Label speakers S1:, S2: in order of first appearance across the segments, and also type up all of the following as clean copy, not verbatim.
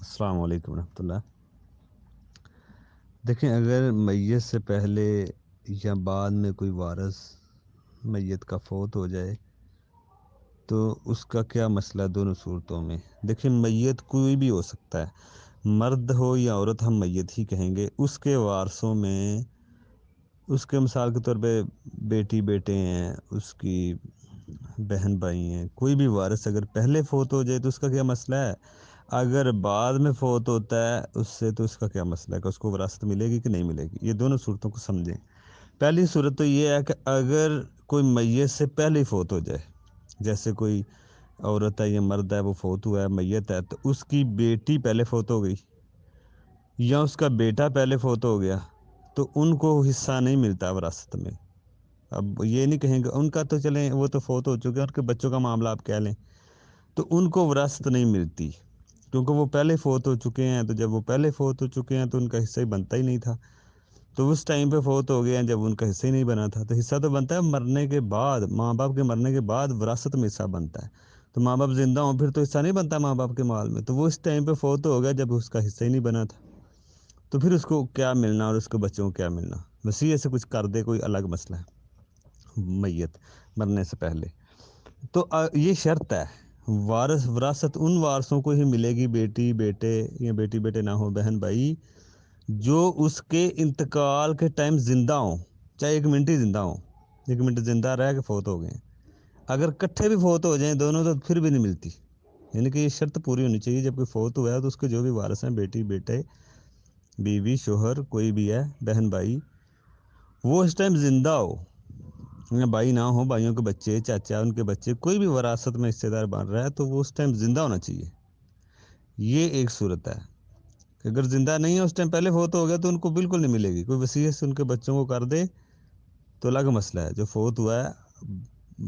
S1: السلام علیکم ورحمۃ اللہ۔ دیکھیں، اگر میت سے پہلے یا بعد میں کوئی وارث میت کا فوت ہو جائے تو اس کا کیا مسئلہ ہے دونوں صورتوں میں؟ دیکھیں، میت کوئی بھی ہو سکتا ہے، مرد ہو یا عورت، ہم میت ہی کہیں گے۔ اس کے وارثوں میں اس کے مثال کے طور پہ بیٹی بیٹے ہیں، اس کی بہن بھائی ہیں، کوئی بھی وارث اگر پہلے فوت ہو جائے تو اس کا کیا مسئلہ ہے؟ اگر بعد میں فوت ہوتا ہے اس سے تو اس کا کیا مسئلہ ہے کہ اس کو وراثت ملے گی کہ نہیں ملے گی؟ یہ دونوں صورتوں کو سمجھیں۔ پہلی صورت تو یہ ہے کہ اگر کوئی میت سے پہلے ہی فوت ہو جائے، جیسے کوئی عورت ہے یا مرد ہے، وہ فوت ہوا ہے، میت ہے، تو اس کی بیٹی پہلے فوت ہو گئی یا اس کا بیٹا پہلے فوت ہو گیا تو ان کو حصہ نہیں ملتا وراثت میں۔ اب یہ نہیں کہیں گے ان کا تو چلیں وہ تو فوت ہو چکے ہیں، ان کے بچوں کا معاملہ آپ کہہ لیں، تو ان کو وراثت نہیں ملتی کیونکہ وہ پہلے فوت ہو چکے ہیں۔ تو جب وہ پہلے فوت ہو چکے ہیں تو ان کا حصہ ہی بنتا ہی نہیں تھا، تو اس ٹائم پہ فوت ہو گئے ہیں جب ان کا حصہ ہی نہیں بنا تھا۔ تو حصہ تو بنتا ہے مرنے کے بعد، ماں باپ کے مرنے کے بعد وراثت میں حصہ بنتا ہے۔ تو ماں باپ زندہ ہوں پھر تو حصہ نہیں بنتا ماں باپ کے مال میں، تو وہ اس ٹائم پہ فوت ہو گیا جب اس کا حصہ ہی نہیں بنا تھا، تو پھر اس کو کیا ملنا اور اس کے بچوں کو کیا ملنا؟ وصیت سے کچھ کر دے کوئی الگ مسئلہ ہے، میت مرنے سے پہلے تو یہ شرط ہے، وراثت ان وارثوں کو ہی ملے گی، بیٹی بیٹے یا بیٹی بیٹے نہ ہو، بہن بھائی، جو اس کے انتقال کے ٹائم زندہ ہوں، چاہے ایک منٹ ہی زندہ ہوں، ایک منٹ زندہ رہ کے فوت ہو گئے ہیں۔ اگر کٹھے بھی فوت ہو جائیں دونوں تو پھر بھی نہیں ملتی، یعنی کہ یہ شرط پوری ہونی چاہیے۔ جب کوئی فوت ہوا ہے تو اس کے جو بھی وارث ہیں، بیٹی بیٹے بیوی شوہر کوئی بھی ہے، بہن بھائی، وہ اس ٹائم زندہ ہو، بھائی نہ ہو، بھائیوں کے بچے، چاچا، ان کے بچے، کوئی بھی وراثت میں حصے دار بن رہا ہے تو وہ اس ٹائم زندہ ہونا چاہیے۔ یہ ایک صورت ہے کہ اگر زندہ نہیں ہے اس ٹائم پہلے فوت ہو گیا تو ان کو بالکل نہیں ملے گی۔ کوئی وصیت سے ان کے بچوں کو کر دے تو الگ مسئلہ ہے۔ جو فوت ہوا ہے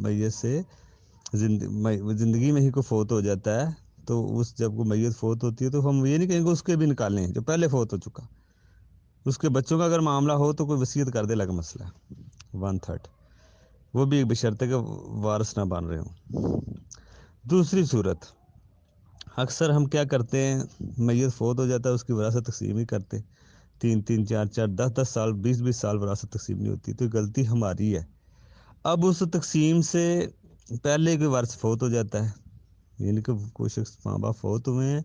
S1: میت سے زندگی میں ہی کوئی فوت ہو جاتا ہے تو اس جب کوئی میت فوت ہوتی ہے تو ہم یہ نہیں کہیں گے اس کے بھی نکالیں جو پہلے فوت ہو چکا، اس کے بچوں کا اگر معاملہ ہو تو کوئی وصیت کر دے، الگ مسئلہ ہے، 1/3، وہ بھی ایک بشرطے کہ وارث نہ بن رہے ہوں۔ دوسری صورت، اکثر ہم کیا کرتے ہیں، میت فوت ہو جاتا ہے اس کی وراثت تقسیم نہیں کرتے، 3 4 4 10 سال 20 سال وراثت تقسیم نہیں ہوتی، تو یہ غلطی ہماری ہے۔ اب اس تقسیم سے پہلے کوئی وارث فوت ہو جاتا ہے، یعنی کہ کوئی شخص ماں باپ فوت ہوئے ہیں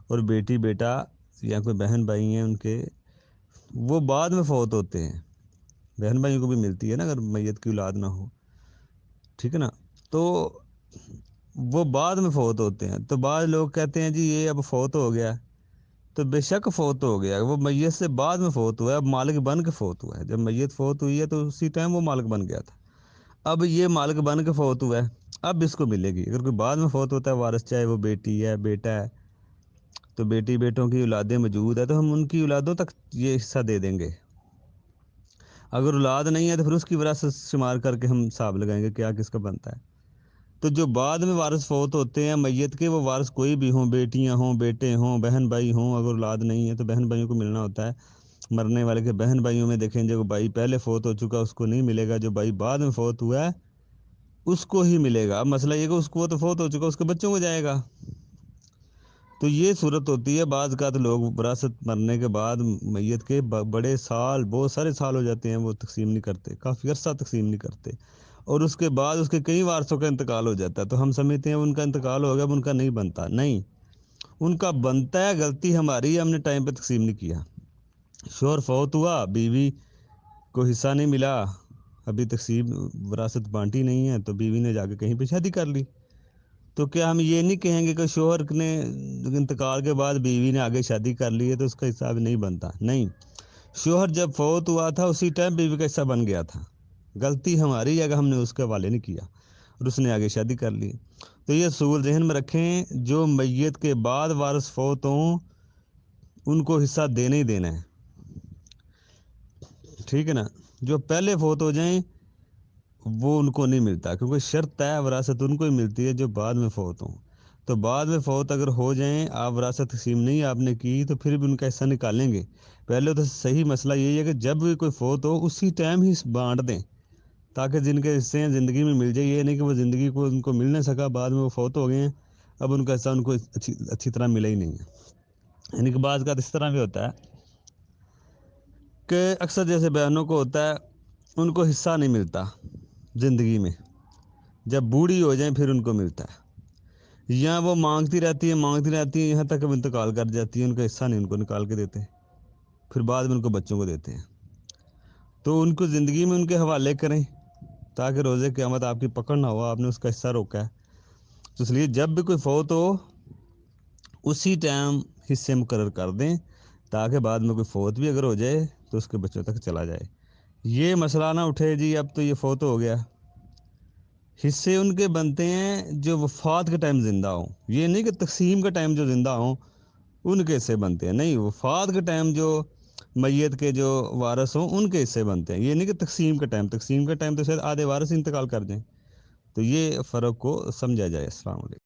S1: اور بیٹی بیٹا یا کوئی بہن بھائی ہیں ان کے، وہ بعد میں فوت ہوتے ہیں، بہن بھائیوں کو بھی ملتی ہے نا اگر میت کی اولاد نہ ہو، ٹھیک ہے نا، تو وہ بعد میں فوت ہوتے ہیں۔ تو بعض لوگ کہتے ہیں جی یہ اب فوت ہو گیا، تو بے شک فوت ہو گیا، وہ میت سے بعد میں فوت ہوا ہے، اب مالک بن کے فوت ہوا ہے۔ جب میت فوت ہوئی ہے تو اسی ٹائم وہ مالک بن گیا تھا، اب یہ مالک بن کے فوت ہوا ہے، اب اس کو ملے گی۔ اگر کوئی بعد میں فوت ہوتا ہے وارث، چاہے وہ بیٹی ہے بیٹا ہے، تو بیٹی بیٹوں کی اولادیں موجود ہے تو ہم ان کی اولادوں تک یہ حصہ دے دیں گے۔ اگر اولاد نہیں ہے تو پھر اس کی وراثت شمار کر کے ہم حساب لگائیں گے کیا کس کا بنتا ہے۔ تو جو بعد میں وارث فوت ہوتے ہیں میت کے، وہ وارث کوئی بھی ہوں، بیٹیاں ہوں، بیٹے ہوں، بہن بھائی ہوں، اگر اولاد نہیں ہے تو بہن بھائیوں کو ملنا ہوتا ہے۔ مرنے والے کے بہن بھائیوں میں دیکھیں جو بھائی پہلے فوت ہو چکا اس کو نہیں ملے گا، جو بھائی بعد میں فوت ہوا ہے اس کو ہی ملے گا۔ اب مسئلہ یہ کہ اس کو تو فوت ہو چکا اس کے بچوں کو جائے گا، تو یہ صورت ہوتی ہے۔ بعض کا تو لوگ وراثت مرنے کے بعد میت کے بڑے سال، بہت سارے سال ہو جاتے ہیں وہ تقسیم نہیں کرتے، کافی عرصہ تقسیم نہیں کرتے، اور اس کے بعد اس کے کئی وارثوں کا انتقال ہو جاتا ہے، تو ہم سمجھتے ہیں ان کا انتقال ہو گیا اب ان کا نہیں بنتا، نہیں، ان کا بنتا ہے، غلطی ہماری ہے، ہم نے ٹائم پہ تقسیم نہیں کیا۔ شوہر فوت ہوا، بیوی کو حصہ نہیں ملا، ابھی تقسیم وراثت بانٹی نہیں ہے تو بیوی نے جا کے کہیں پہ شادی کر لی، تو کیا ہم یہ نہیں کہیں گے کہ شوہر نے انتقال کے بعد بیوی نے آگے شادی کر لی ہے تو اس کا حصہ بھی نہیں بنتا؟ نہیں، شوہر جب فوت ہوا تھا اسی ٹائم بیوی کا حصہ بن گیا تھا، غلطی ہماری ہے کہ ہم نے اس کے حوالے نہیں کیا اور اس نے آگے شادی کر لی۔ تو یہ اصول ذہن میں رکھیں، جو میت کے بعد وارث فوت ہوں ان کو حصہ دینا ہی دینا ہے، ٹھیک ہے نا، جو پہلے فوت ہو جائیں وہ ان کو نہیں ملتا، کیونکہ شرط ہے وراثت ان کو ہی ملتی ہے جو بعد میں فوت ہوں۔ تو بعد میں فوت اگر ہو جائیں، آپ وراثت تقسیم نہیں آپ نے کی تو پھر بھی ان کا حصہ نکالیں گے۔ پہلے تو صحیح مسئلہ یہی ہے کہ جب بھی کوئی فوت ہو اسی ٹائم ہی بانٹ دیں تاکہ جن کے حصے ہیں زندگی میں مل جائے، یہ نہیں کہ وہ زندگی کو ان کو مل نہ سکا، بعد میں وہ فوت ہو گئے ہیں، اب ان کا حصہ ان کو اچھی طرح ملا ہی نہیں ہے۔ یعنی کہ بعض کا اس طرح بھی ہوتا ہے کہ اکثر جیسے بہنوں کو ہوتا ہے ان کو حصہ نہیں ملتا زندگی میں، جب بوڑھی ہو جائیں پھر ان کو ملتا ہے، یا وہ مانگتی رہتی ہیں یہاں تک اب انتقال کر جاتی ہے، ان کا حصہ نہیں ان کو نکال کے دیتے، پھر بعد میں ان کو بچوں کو دیتے ہیں۔ تو ان کو زندگی میں ان کے حوالے کریں تاکہ روزے قیامت آپ کی پکڑ نہ ہو، آپ نے اس کا حصہ روکا ہے۔ تو اس لیے جب بھی کوئی فوت ہو اسی ٹائم حصے مقرر کر دیں تاکہ بعد میں کوئی فوت بھی اگر ہو جائے تو اس کے بچوں تک چلا جائے۔ یہ مسئلہ نہ اٹھے جی اب تو یہ فوت ہو گیا، حصے ان کے بنتے ہیں جو وفات کے ٹائم زندہ ہوں، یہ نہیں کہ تقسیم کے ٹائم جو زندہ ہوں ان کے حصے بنتے ہیں، نہیں، وفات کے ٹائم جو میت کے جو وارث ہوں ان کے حصے بنتے ہیں، یہ نہیں کہ تقسیم کے ٹائم تو شاید آدھے وارث انتقال کر دیں۔ تو یہ فرق کو سمجھا جائے۔ السلام علیکم۔